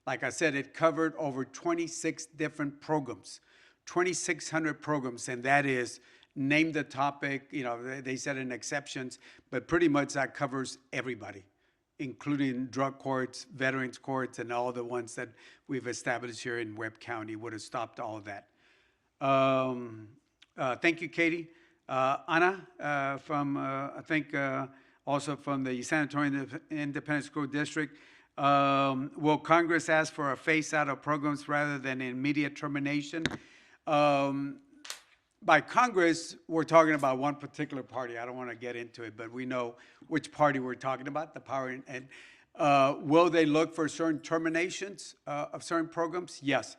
like I said, it covered over 26 different programs. 2,600 programs, and that is name the topic, they said in exceptions, but pretty much that covers everybody, including drug courts, veterans courts, and all the ones that we've established here in Webb County would have stopped all of that. Thank you, Katie. Anna, from, I think, also from the San Antonio Independent School District. Will Congress ask for a phase out of programs rather than immediate termination? By Congress, we're talking about one particular party. I don't want to get into it, but we know which party we're talking about, the power. And will they look for certain terminations of certain programs? Yes.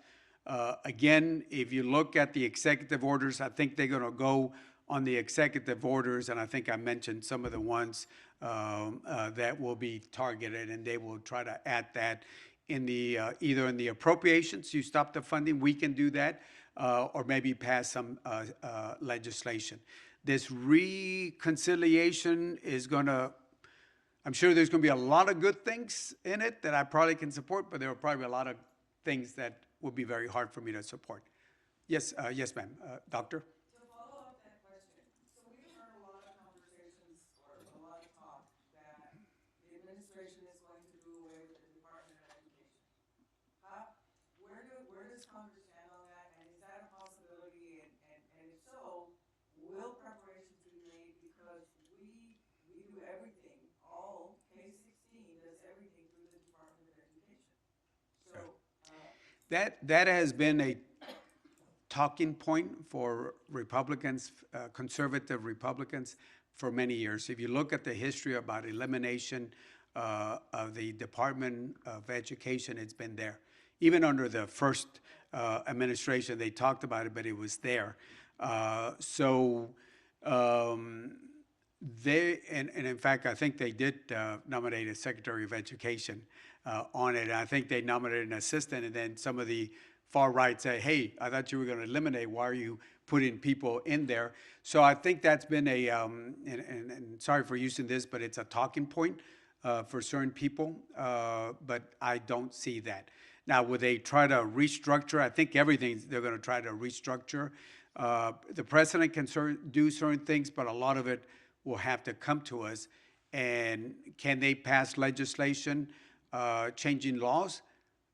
Again, if you look at the executive orders, I think they're going to go on the executive orders, and I think I mentioned some of the ones that will be targeted, and they will try to add that in the either in the appropriations, you stop the funding, we can do that, or maybe pass some legislation. This reconciliation is going to, I'm sure there's going to be a lot of good things in it that I probably can support, but there will probably be a lot of things that would be very hard for me to support. Yes, yes, ma'am. Doctor? To follow up that question, so we've heard a lot of conversations or a lot of talk that the administration is going to do away with the Department of Education. Where does Congress stand on that, and is that a possibility? And if so, will preparations be made, because we do everything, all K-16 does everything through the Department of Education. So that has been a talking point for Republicans, conservative Republicans, for many years. If you look at the history about elimination of the Department of Education, it's been there. Even under the first administration, they talked about it, but it was there. They, and in fact, I think they did nominate a Secretary of Education on it. I think they nominated an assistant, and then some of the far right say, hey, I thought you were going to eliminate, why are you putting people in there? So I think that's been a, and sorry for using this, but it's a talking point for certain people, but I don't see that. Now, would they try to restructure? I think everything they're going to try to restructure. The president can do certain things, but a lot of it will have to come to us. And can they pass legislation changing laws?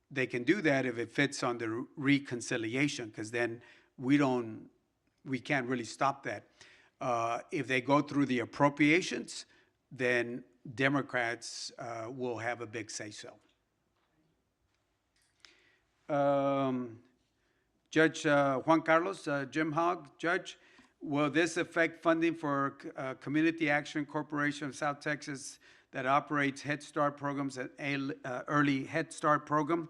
They can do that if it fits on the reconciliation, because then we can't really stop that. If they go through the appropriations, then Democrats will have a big say-so. Judge Juan Carlos, Jim Hogg, Judge, will this affect funding for Community Action Corporation of South Texas that operates Head Start programs and early Head Start program?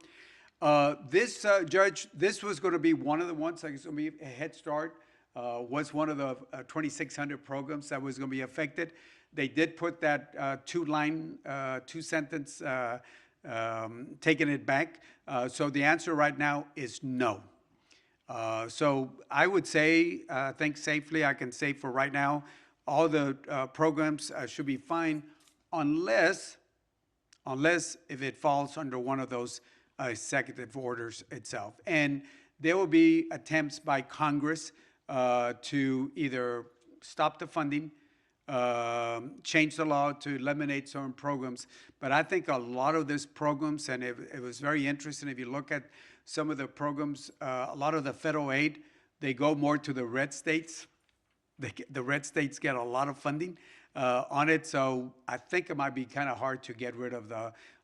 This, Judge, this was going to be one of the ones, like it's going to be a Head Start, was one of the 2,600 programs that was going to be affected. They did put that two-sentence, taking it back. So the answer right now is no. So I would say, think safely, I can say for right now, all the programs should be fine unless if it falls under one of those executive orders itself. And there will be attempts by Congress to either stop the funding change the law to eliminate certain programs. But I think a lot of these programs, and it was very interesting, if you look at some of the programs, a lot of the federal aid, they go more to the red states. The red states get a lot of funding on it, so I think it might be kind of hard to get rid of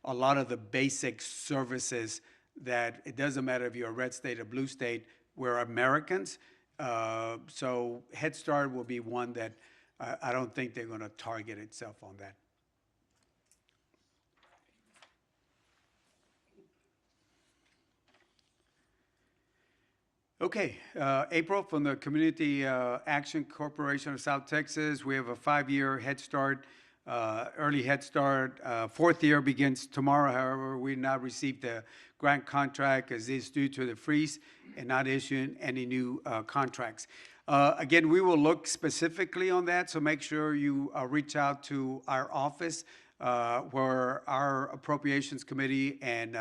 a lot of the basic services that it doesn't matter if you're a red state or blue state, we're Americans. So Head Start will be one that I don't think they're going to target itself on that. Okay, April from the Community Action Corporation of South Texas. We have a 5-year Head Start, early Head Start. 4th year begins tomorrow. However, we not received the grant contract as is due to the freeze and not issuing any new contracts. Again, we will look specifically on that, so make sure you reach out to our office where our Appropriations Committee and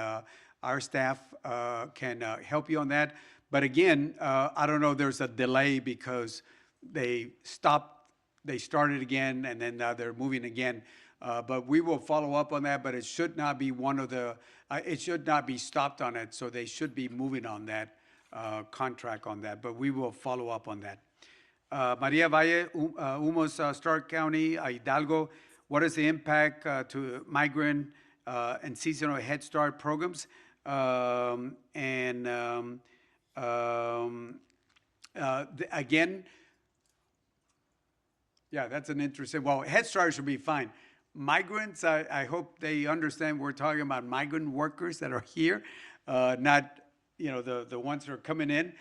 our staff can help you on that. But again, I don't know, there's a delay because they started again, and then now they're moving again. But we will follow up on that, but it should not be it should not be stopped on it, so they should be moving on that contract on that, but we will follow up on that. Maria Valle, Humos, Stark County, Hidalgo, what is the impact to migrant and seasonal Head Start programs? Again, yeah, that's an interesting, well, Head Start should be fine. Migrants, I hope they understand we're talking about migrant workers that are here, not, the ones that are coming in.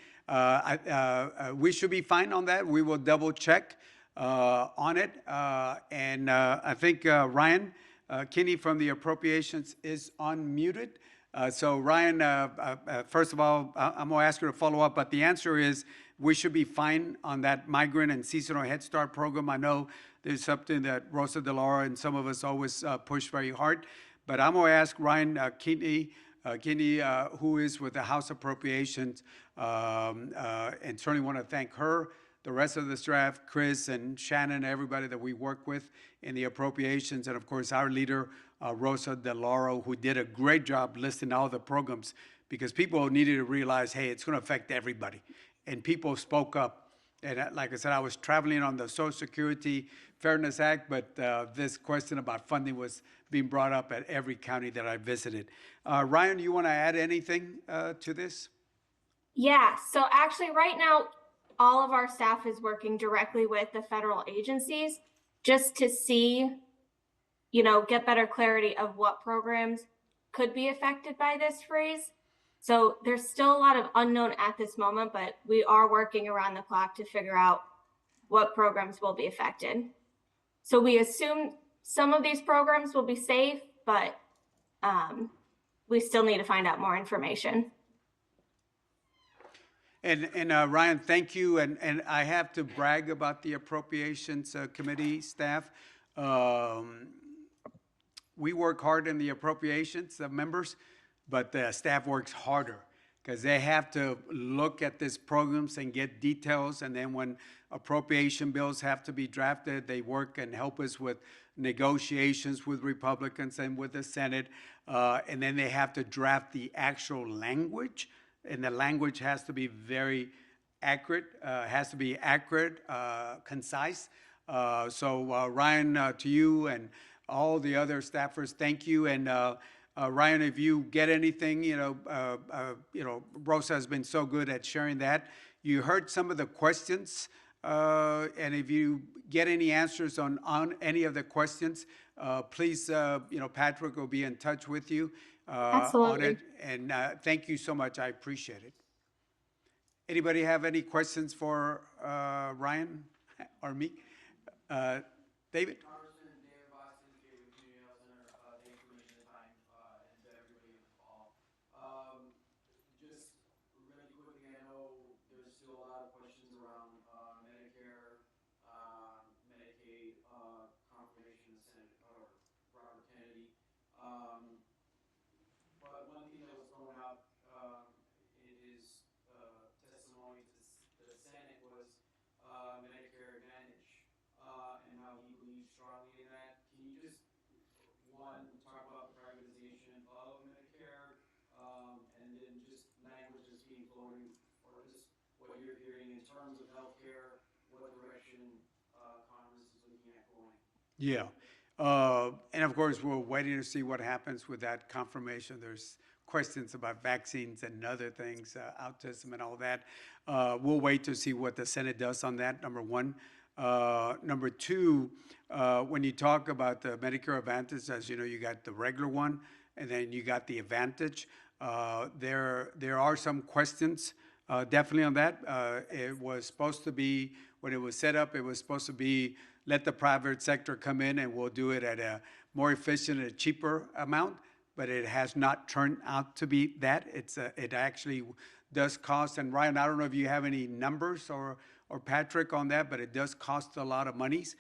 We should be fine on that. We will double check on it. And I think Ryan Kinney from the Appropriations is unmuted. So Ryan, first of all, I'm going to ask you to follow up, but the answer is we should be fine on that migrant and seasonal Head Start program. I know there's something that Rosa DeLaura and some of us always push very hard, but I'm going to ask Ryan Kinney, who is with the House Appropriations, and certainly want to thank her, the rest of the staff, Chris and Shannon, everybody that we work with in the appropriations, and of course our leader, Rosa DeLauro, who did a great job listing all the programs, because people needed to realize, hey, it's going to affect everybody. And people spoke up. And like I said, I was traveling on the Social Security Fairness Act, but this question about funding was being brought up at every county that I visited. Ryan, you want to add anything to this? Yeah, so actually right now, all of our staff is working directly with the federal agencies just to see, get better clarity of what programs could be affected by this freeze. So there's still a lot of unknown at this moment, but we are working around the clock to figure out what programs will be affected. So we assume some of these programs will be safe, but we still need to find out more information. And Ryan, thank you. And I have to brag about the Appropriations Committee staff. We work hard in the appropriations members, but the staff works harder because they have to look at these programs and get details. And then when appropriation bills have to be drafted, they work and help us with negotiations with Republicans and with the Senate. And then they have to draft the actual language. And the language has to be very accurate, concise. So Ryan, to you and all the other staffers, thank you. And Ryan, if you get anything, Rosa has been so good at sharing that. You heard some of the questions, and if you get any answers on any of the questions, please, Patrick will be in touch with you on it. And thank you so much. I appreciate it. Anybody have any questions for Ryan or me? David? strongly in that. Can you just, one, talk about the privatization of Medicare, and then just language that's being floated, or just what you're hearing in terms of healthcare, what direction Congress is looking at going? Yeah. And of course, we're waiting to see what happens with that confirmation. There's questions about vaccines and other things, autism and all that. We'll wait to see what the Senate does on that, number one. Number two, when you talk about the Medicare Advantage, as you know, you got the regular one, and then you got the Advantage. There are some questions definitely on that. It was supposed to be, when it was set up, it was supposed to be let the private sector come in and we'll do it at a more efficient and cheaper amount, but it has not turned out to be that. It actually does cost, and Ryan, I don't know if you have any numbers or Patrick on that, but it does cost a lot of monies.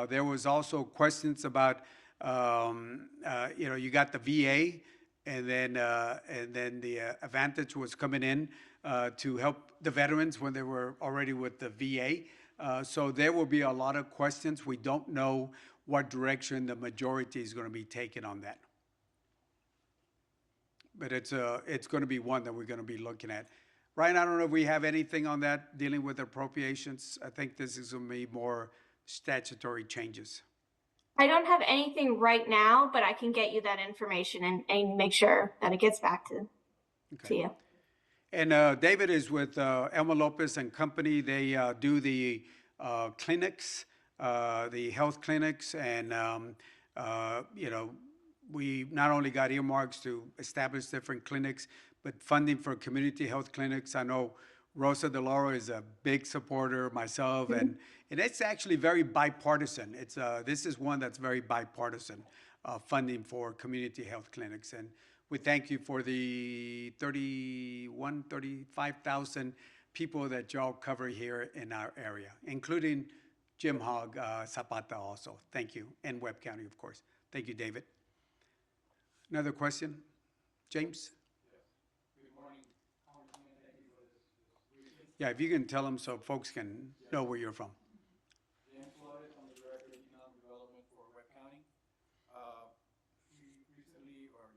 There was also questions about, you got the VA, and then the Advantage was coming in to help the veterans when they were already with the VA. So there will be a lot of questions. We don't know what direction the majority is going to be taking on that. But it's going to be one that we're going to be looking at. Ryan, I don't know if we have anything on that dealing with appropriations. I think this is going to be more statutory changes. I don't have anything right now, but I can get you that information and make sure that it gets back to you. And David is with Elma Lopez and Company. They do the clinics, the health clinics, and we not only got earmarks to establish different clinics, but funding for community health clinics. I know Rosa DeLauro is a big supporter, myself, and it's actually very bipartisan. This is one that's very bipartisan, funding for community health clinics. And we thank you for the 35,000 people that y'all cover here in our area, including Jim Hogg, Zapata also. Thank you, and Webb County, of course. Thank you, David. Another question? James? Yes. Good morning, Congressman. Thank you for this briefing. Yeah, if you can tell them so folks can know where you're from. James Flores, I'm the Director of Economic Development for Webb County.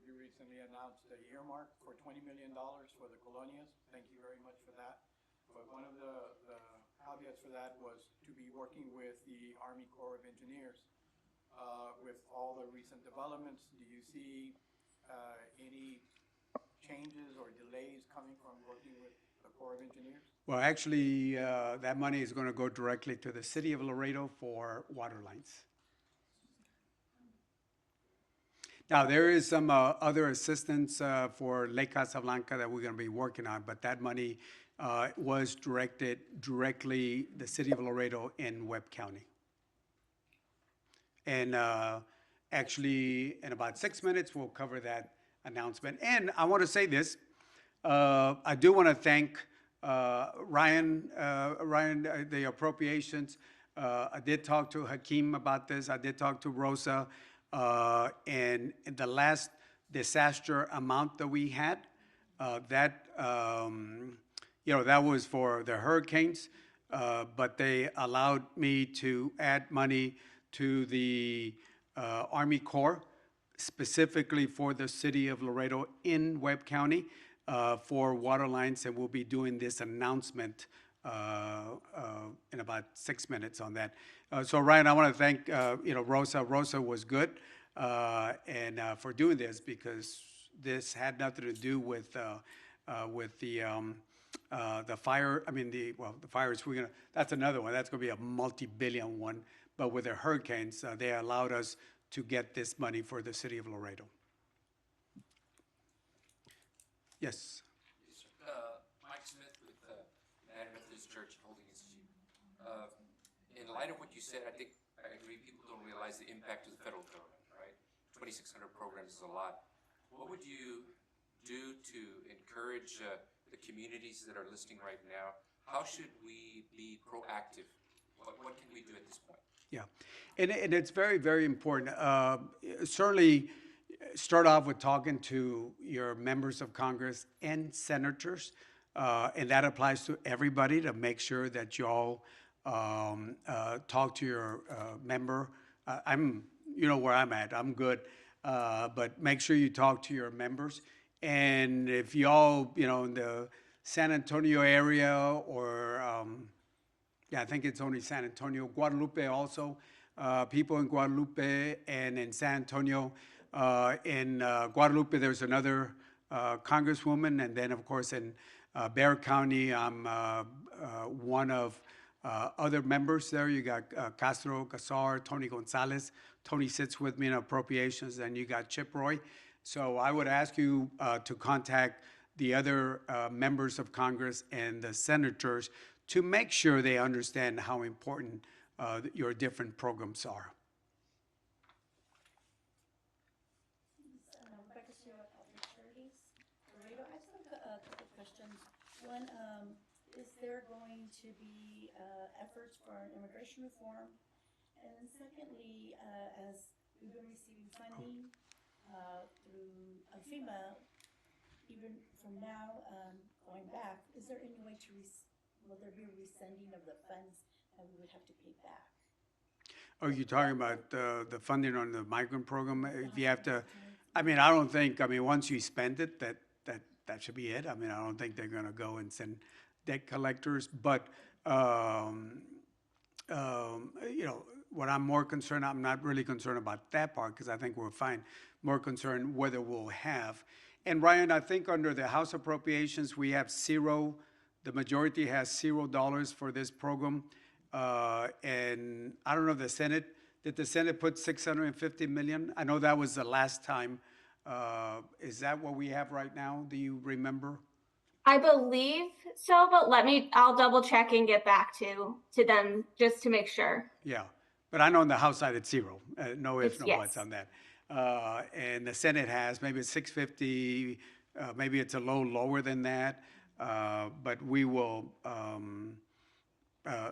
You recently announced the earmark for $20 million for the colonias. Thank you very much for that. But one of the caveats for that was to be working with the Army Corps of Engineers. With all the recent developments, do you see any changes or delays coming from working with the Corps of Engineers? Well, actually, that money is going to go directly to the city of Laredo for water lines. Now, there is some other assistance for Lake Casablanca that we're going to be working on, but that money was directed directly the city of Laredo in Webb County. And actually, in about 6 minutes, we'll cover that announcement. And I want to say this. I do want to thank Ryan, the appropriations. I did talk to Hakeem about this. I did talk to Rosa. And the last disaster amount that we had, that was for the hurricanes, but they allowed me to add money to the Army Corps, specifically for the city of Laredo in Webb County for water lines, and we'll be doing this announcement in about 6 minutes on that. So Ryan, I want to thank Rosa. Rosa was good and for doing this, because this had nothing to do with the fire. I mean, the fires. That's another one. That's going to be a multi-billion one. But with the hurricanes, they allowed us to get this money for the city of Laredo. Yes. Mike Smith with United Methodist Church and Holding Institute. In light of what you said, I think I agree people don't realize the impact of the federal government, right? 2,600 programs is a lot. What would you do to encourage the communities that are listening right now? How should we be proactive? What can we do at this point? Yeah, and it's very, very important. Certainly, start off with talking to your members of Congress and senators, and that applies to everybody, to make sure that y'all talk to your member I'm, you know where I'm at, I'm good. But make sure you talk to your members. And if y'all, you know, in the San Antonio area or, yeah, I think it's only San Antonio, Guadalupe also, people in Guadalupe and in San Antonio. In Guadalupe, there's another congresswoman, and then, of course, in Bexar County, I'm one of other members there. You got Castro, Casar, Tony Gonzalez. Tony sits with me in appropriations, and you got Chip Roy. So I would ask you to contact the other members of Congress and the senators to make sure they understand how important your different programs are. Rebecca Sierra, Public Charities. Laredo, I just have a couple questions. One, is there going to be efforts for immigration reform? And then secondly, as we've been receiving funding through FEMA, even from now going back, is there any way to, will there be a resending of the funds that we would have to pay back? Are you talking about the funding on the migrant program? If you have to, I mean, I don't think, I mean, once you spend it, that should be it. I mean, I don't think they're gonna go and send debt collectors, but, you know, what I'm more concerned, I'm not really concerned about that part, because I think we're fine. More concerned whether we'll have. And Ryan, I think under the House appropriations, we have zero, the majority has $0 for this program. And I don't know if the Senate, did the Senate put 650 million? I know that was the last time. Is that what we have right now? Do you remember? I believe so, but I'll double check and get back to them just to make sure. Yeah, but I know on the House side it's zero. No ifs, no Yes. buts on that. And the Senate has, maybe it's 650, maybe it's a little lower than that. But we will,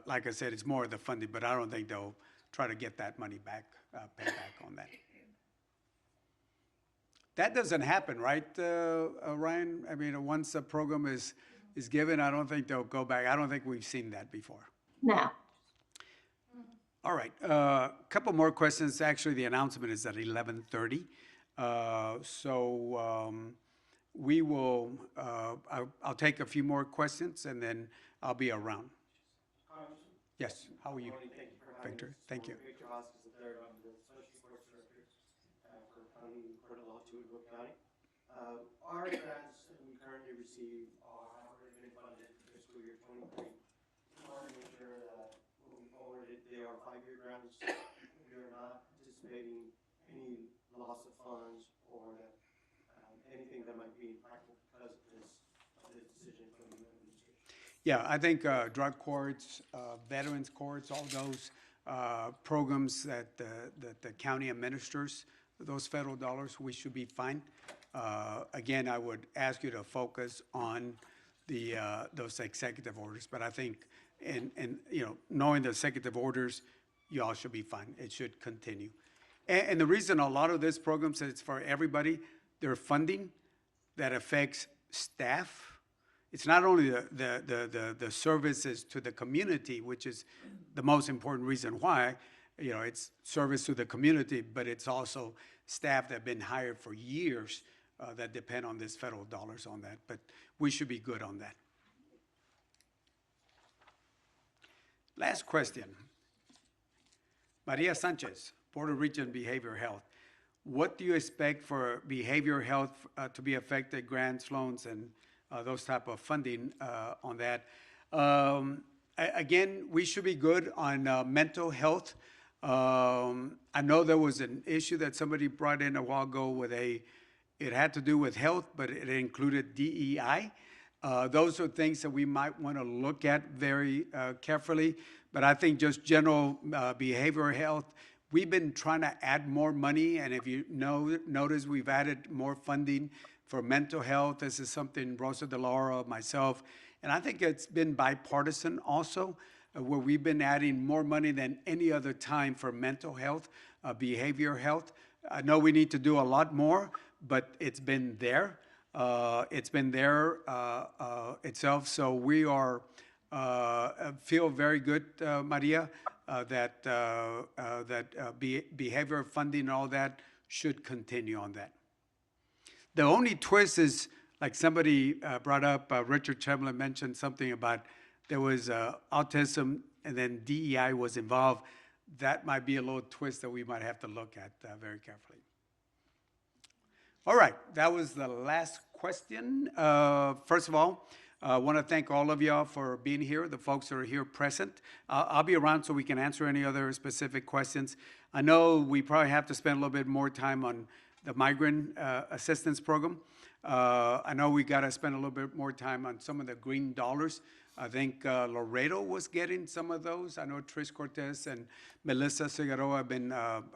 like I said, it's more of the funding, but I don't think they'll try to get that money back, pay back on that. That doesn't happen, right, Ryan? I mean, once a program is given, I don't think they'll go back. I don't think we've seen that before. No. All right, couple more questions. Actually, the announcement is at 11:30. We will, I'll take a few more questions and then I'll be around. Yes, how are you? Good morning, thank you for having Victor, us. thank you. Victor Vasquez III, I'm the Special Sports Director for County Court of Law to Woodville County. Our grants that we currently receive have already been funded for fiscal year 23. We want to make sure that moving forward, they are 5-year grants. We are not anticipating any loss of funds or anything that might be impactful because of this decision from the administration. Yeah, I think drug courts, veterans courts, all those programs that the county administers, those federal dollars, we should be fine. Again, I would ask you to focus on those executive orders, but I think, and you know, knowing the executive orders, you all should be fine. It should continue. And the reason a lot of this program says it's for everybody, they're funding that affects staff. It's not only the services to the community, which is the most important reason why, you know, it's service to the community, but it's also staff that have been hired for years that depend on this federal dollars on that. But we should be good on that. Last question. Maria Sanchez, Board of Region Behavioral Health. What do you expect for behavioral health to be affected, grants, loans, and those type of funding on that? Again, we should be good on mental health. I know there was an issue that somebody brought in a while ago with it had to do with health, but it included DEI. Those are things that we might want to look at very carefully. But I think just general behavioral health, we've been trying to add more money, and if you notice, we've added more funding for mental health. This is something Rosa DeLauro, myself, and I think it's been bipartisan also, where we've been adding more money than any other time for mental health, behavioral health. I know we need to do a lot more, but it's been there. It's been there itself, so we are feel very good, Maria. behavior funding and all that should continue on that. The only twist is, like somebody brought up, Richard Chamberlain mentioned something about there was autism and then DEI was involved. That might be a little twist that we might have to look at very carefully. All right, that was the last question. First of all, I want to thank all of y'all for being here, the folks that are here present. I'll be around so we can answer any other specific questions. I know we probably have to spend a little bit more time on the migrant assistance program. I know we got to spend a little bit more time on some of the green dollars. I think Laredo was getting some of those. I know Trish Cortez and Melissa Figueroa have been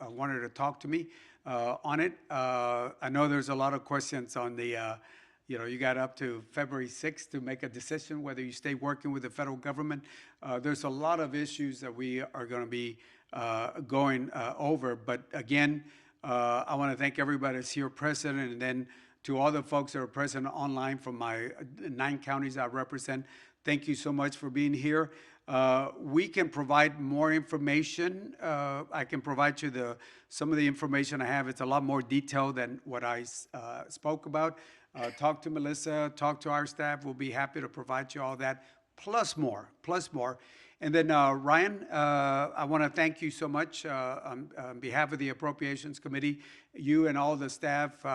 wanted to talk to me on it. I know there's a lot of questions on the, you got up to February 6th to make a decision whether you stay working with the federal government. There's a lot of issues that we are going to be going over. But again, I want to thank everybody that's here present, and then to all the folks that are present online from my 9 counties I represent, thank you so much for being here. We can provide more information. I can provide you some of the information I have. It's a lot more detailed than what I spoke about. Talk to Melissa, talk to our staff. We'll be happy to provide you all that, plus more. And then Ryan, I want to thank you so much on behalf of the Appropriations Committee, you and all the staff.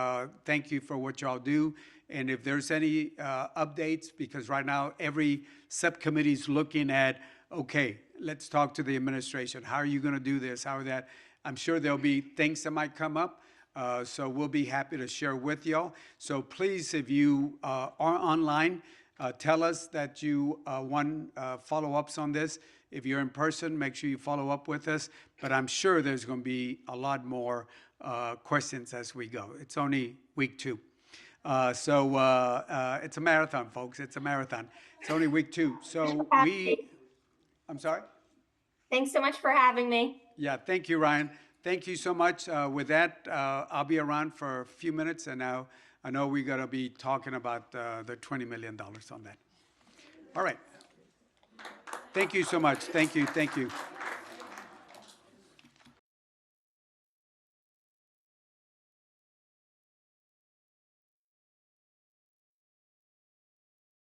Thank you for what y'all do. And if there's any updates, because right now every subcommittee is looking at, okay, let's talk to the administration. How are you going to do this? How are that? I'm sure there'll be things that might come up. So we'll be happy to share with y'all. So please, if you are online, tell us that you want follow-ups on this. If you're in person, make sure you follow up with us. But I'm sure there's going to be a lot more questions as we go. It's only week 2. So it's a marathon, folks. It's a marathon. It's only week 2. So I'm sorry? Thanks so much for having me. Yeah, thank you, Ryan. Thank you so much. With that, I'll be around for a few minutes, and now I know we're going to be talking about the $20 million on that. All right. Thank you so much. Thank you.